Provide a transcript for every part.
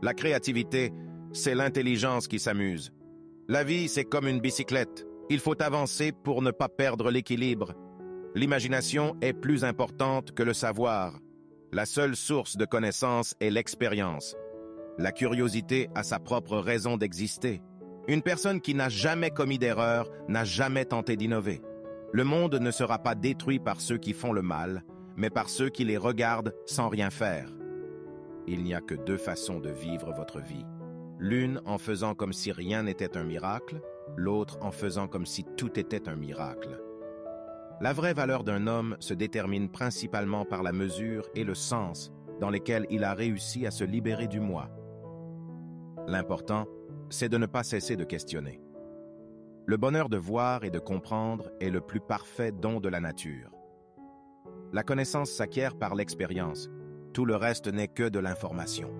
La créativité, c'est l'intelligence qui s'amuse. La vie, c'est comme une bicyclette. Il faut avancer pour ne pas perdre l'équilibre. L'imagination est plus importante que le savoir. La seule source de connaissance est l'expérience. La curiosité a sa propre raison d'exister. Une personne qui n'a jamais commis d'erreur n'a jamais tenté d'innover. Le monde ne sera pas détruit par ceux qui font le mal, mais par ceux qui les regardent sans rien faire. Il n'y a que deux façons de vivre votre vie. L'une en faisant comme si rien n'était un miracle, l'autre en faisant comme si tout était un miracle. La vraie valeur d'un homme se détermine principalement par la mesure et le sens dans lesquels il a réussi à se libérer du moi. L'important, c'est de ne pas cesser de questionner. Le bonheur de voir et de comprendre est le plus parfait don de la nature. La connaissance s'acquiert par l'expérience. Tout le reste n'est que de l'information.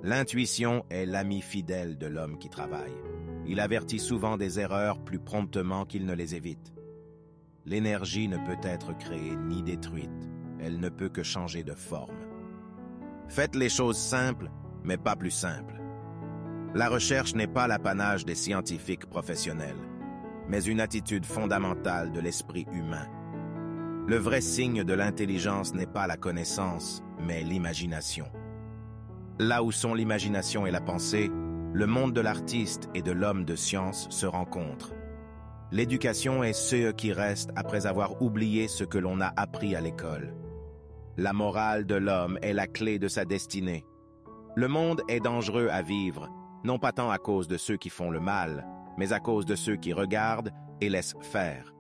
L'intuition est l'ami fidèle de l'homme qui travaille. Il avertit souvent des erreurs plus promptement qu'il ne les évite. L'énergie ne peut être créée ni détruite. Elle ne peut que changer de forme. Faites les choses simples, mais pas plus simples. La recherche n'est pas l'apanage des scientifiques professionnels, mais une attitude fondamentale de l'esprit humain. Le vrai signe de l'intelligence n'est pas la connaissance, mais l'imagination. Là où sont l'imagination et la pensée, le monde de l'artiste et de l'homme de science se rencontrent. L'éducation est ce qui reste après avoir oublié ce que l'on a appris à l'école. La morale de l'homme est la clé de sa destinée. Le monde est dangereux à vivre, non pas tant à cause de ceux qui font le mal, mais à cause de ceux qui regardent et laissent faire.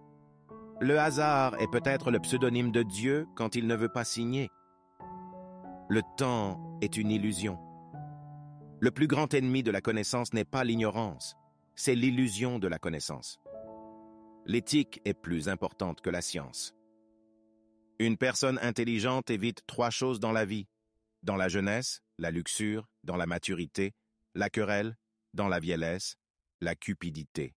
Le hasard est peut-être le pseudonyme de Dieu quand il ne veut pas signer. Le temps est une illusion. Le plus grand ennemi de la connaissance n'est pas l'ignorance, c'est l'illusion de la connaissance. L'éthique est plus importante que la science. Une personne intelligente évite 3 choses dans la vie: dans la jeunesse, la luxure, dans la maturité, la querelle, dans la vieillesse, la cupidité.